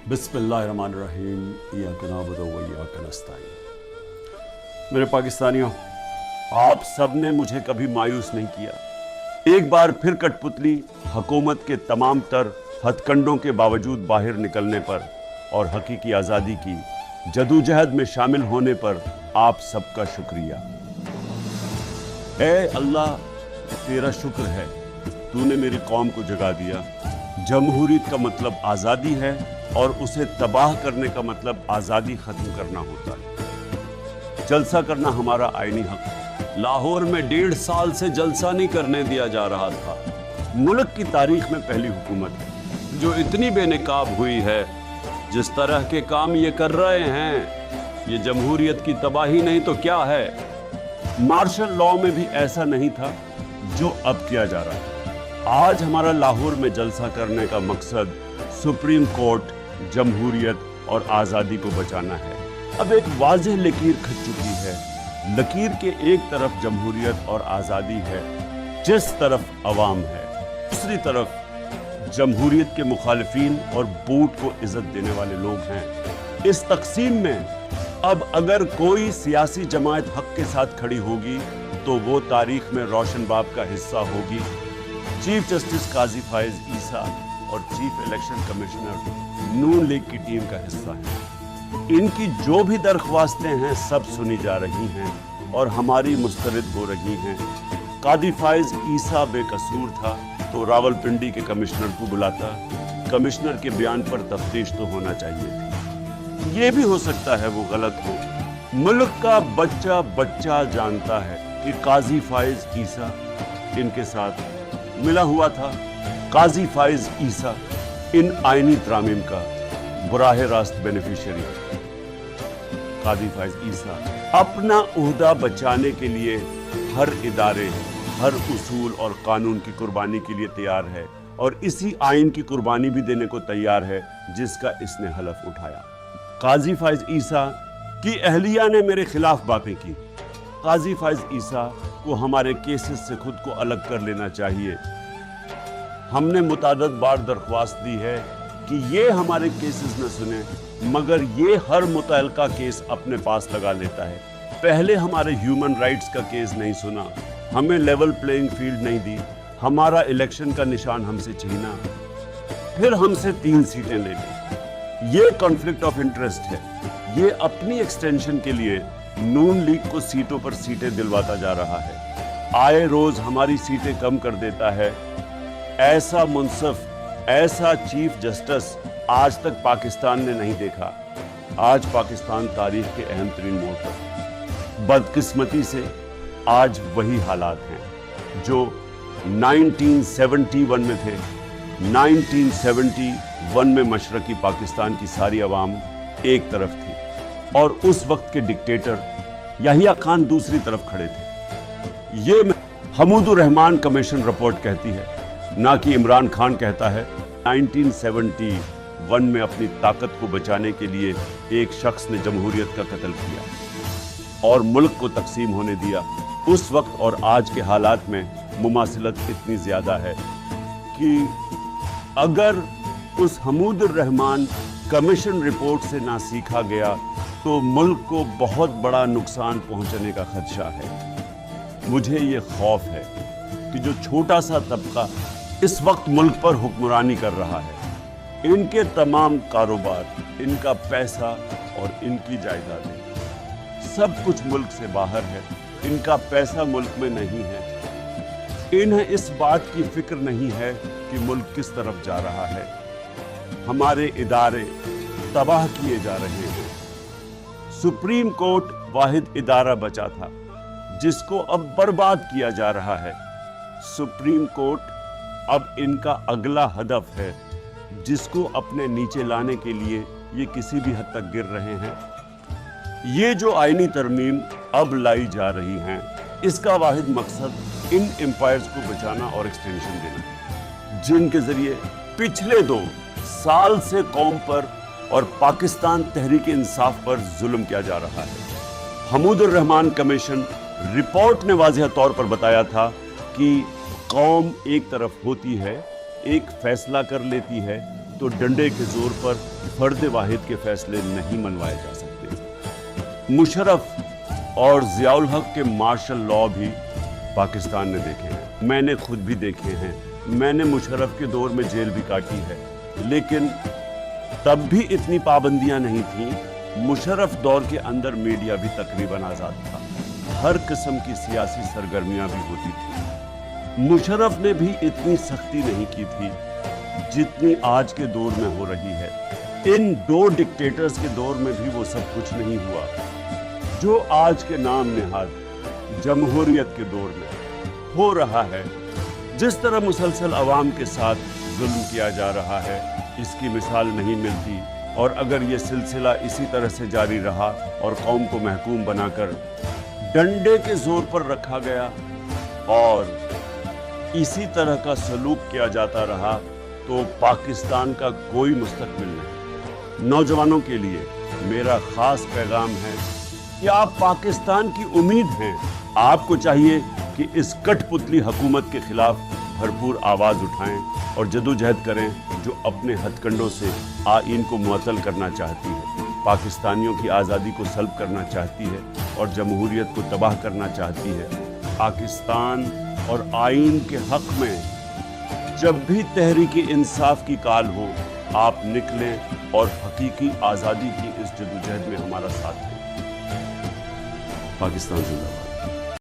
बिस्मिल्लाहिर्रहमानिर्रहीम इय्याक नअबुदु व इय्याक नस्तईन। मेरे पाकिस्तानियों, आप सब ने मुझे कभी मायूस नहीं किया। एक बार फिर कठपुतली हुकूमत के तमाम तर हथकंडों के बावजूद बाहर निकलने पर और हकीकी आज़ादी की जदोजहद में शामिल होने पर आप सबका शुक्रिया। ऐ अल्लाह, तेरा शुक्र है, तूने मेरी कौम को जगा दिया। जमहूरियत का मतलब आज़ादी है और उसे तबाह करने का मतलब आज़ादी ख़त्म करना होता है। जलसा करना हमारा आईनी हक है। लाहौर में 1.5 साल से जलसा नहीं करने दिया जा रहा था। मुल्क की तारीख में पहली हुकूमत है जो इतनी बेनकाब हुई है। जिस तरह के काम ये कर रहे हैं, ये जमहूरियत की तबाही नहीं तो क्या है। मार्शल लॉ में भी ऐसा नहीं था जो अब किया जा रहा है। आज हमारा लाहौर में जलसा करने का मकसद सुप्रीम कोर्ट, जमहूरियत और आज़ादी को बचाना है। अब एक वाज़ेह लकीर खिंच चुकी है। लकीर के एक तरफ जमहूरियत और आज़ादी है, जिस तरफ अवाम है, दूसरी तरफ जमहूरियत के मुखालिफिन और बूट को इज्जत देने वाले लोग हैं। इस तकसीम में अब अगर कोई सियासी जमात हक के साथ खड़ी होगी तो वो तारीख में रोशन बाब का हिस्सा होगी। चीफ जस्टिस काजी फाइज ईसा और चीफ इलेक्शन कमिश्नर नून लीग की टीम का हिस्सा है। इनकी जो भी दरख्वास्तें हैं सब सुनी जा रही हैं और हमारी मुस्तरद हो रही हैं। काजी फाइज ईसा बेकसूर था तो रावलपिंडी के कमिश्नर को बुलाता। कमिश्नर के बयान पर तफ्तीश तो होना चाहिए थी। ये भी हो सकता है वो गलत हो। मुल्क का बच्चा बच्चा जानता है कि काजी फाइज ईसा इनके साथ मिला हुआ था। काजी फाइज ईसा इन आईनी तरामीम का बुराह रास्त बेनिफिशियरी। काजी फाइज ईसा अपना उहदा बचाने के लिए हर इदारे, हर उसूल और कानून की कुर्बानी के लिए तैयार है और इसी आइन की कुर्बानी भी देने को तैयार है जिसका इसने हलफ उठाया। काजी फाइज ईसा की अहलिया ने मेरे खिलाफ बातें की। काजी फाइज ईसा को हमारे केसेस से खुद को अलग कर लेना चाहिए। हमने मुतादद बार दरख्वास्त दी है कि ये हमारे केसेस न सुने, मगर ये हर मुतल्लिका केस अपने पास लगा लेता है। पहले हमारे ह्यूमन राइट्स का केस नहीं सुना, हमें लेवल प्लेइंग फील्ड नहीं दी, हमारा इलेक्शन का निशान हमसे छीना, फिर हमसे 3 सीटें ले ली। ये कॉन्फ्लिक्ट ऑफ इंटरेस्ट है। ये अपनी एक्सटेंशन के लिए नून लीग को सीटों पर सीटें दिलवाता जा रहा है। आए रोज हमारी सीटें कम कर देता है। ऐसा मुनसफ, ऐसा चीफ जस्टिस आज तक पाकिस्तान ने नहीं देखा। आज पाकिस्तान तारीख के अहम तरीन मोड़ पर। बदकिस्मती से आज वही हालात हैं जो 1971 में थे। 1971 में मशरकी पाकिस्तान की सारी अवाम एक तरफ थी और उस वक्त के डिक्टेटर याहिया खान दूसरी तरफ खड़े थे। ये हमूदुर रहमान कमीशन रिपोर्ट कहती है, ना कि इमरान खान कहता है। 1971 में अपनी ताकत को बचाने के लिए एक शख्स ने जमहूरियत का कत्ल किया और मुल्क को तकसीम होने दिया। उस वक्त और आज के हालात में मुमासिलत इतनी ज़्यादा है कि अगर उस हमूदुर रहमान कमीशन रिपोर्ट से ना सीखा गया तो मुल्क को बहुत बड़ा नुकसान पहुंचने का खदशा है। मुझे ये खौफ है कि जो छोटा सा तबका इस वक्त मुल्क पर हुक्मरानी कर रहा है, इनके तमाम कारोबार, इनका पैसा और इनकी जायदादें, सब कुछ मुल्क से बाहर है। इनका पैसा मुल्क में नहीं है। इन्हें इस बात की फिक्र नहीं है कि मुल्क किस तरफ जा रहा है। हमारे इदारे तबाह किए जा रहे हैं। सुप्रीम कोर्ट वाहिद इदारा बचा था जिसको अब बर्बाद किया जा रहा है। सुप्रीम कोर्ट अब इनका अगला हदफ है जिसको अपने नीचे लाने के लिए ये किसी भी हद तक गिर रहे हैं। ये जो आईनी तरमीम अब लाई जा रही हैं, इसका वाहिद मकसद इन एम्पायर्स को बचाना और एक्सटेंशन देना, जिनके जरिए पिछले 2 साल से कौम पर और पाकिस्तान तहरीक इंसाफ पर जुल्म किया जा रहा है। हमूदुर रहमान कमीशन रिपोर्ट ने वाज़ेह तौर पर बताया था कि कौम एक तरफ होती है, एक फैसला कर लेती है तो डंडे के जोर पर फर्द वाहिद के फैसले नहीं मनवाए जा सकते। मुशर्रफ और ज़ियाउल हक के मार्शल लॉ भी पाकिस्तान ने देखे हैं, मैंने खुद भी देखे हैं। मैंने मुशर्रफ के दौर में जेल भी काटी है, लेकिन तब भी इतनी पाबंदियां नहीं थीं। मुशर्रफ दौर के अंदर मीडिया भी तकरीबन आज़ाद था, हर किस्म की सियासी सरगर्मियां भी होती थी। मुशर्रफ ने भी इतनी सख्ती नहीं की थी जितनी आज के दौर में हो रही है। इन दो डिक्टेटर्स के दौर में भी वो सब कुछ नहीं हुआ जो आज के नाम नेहाद जमहूरियत के दौर में हो रहा है। जिस तरह मुसलसल अवाम के साथ जुल्म किया जा रहा है, इसकी मिसाल नहीं मिलती। और अगर ये सिलसिला इसी तरह से जारी रहा और कौम को महकूम बनाकर डंडे के जोर पर रखा गया और इसी तरह का सलूक किया जाता रहा, तो पाकिस्तान का कोई मुस्तकबिल नहीं। नौजवानों के लिए मेरा खास पैगाम है कि आप पाकिस्तान की उम्मीद हैं। आपको चाहिए कि इस कठपुतली हुकूमत के खिलाफ भरपूर आवाज़ उठाएं और जदोजहद करें जो अपने हथकंडों से आइन को मुअत्तल करना चाहती है, पाकिस्तानियों की आज़ादी को सल्ब करना चाहती है और जमहूरियत को तबाह करना चाहती है। पाकिस्तान और आइन के हक़ में जब भी तहरीक इंसाफ की काल हो, आप निकलें और हकीकी आज़ादी की इस जदोजहद में हमारा साथ दें। पाकिस्तान जिंदाबाद।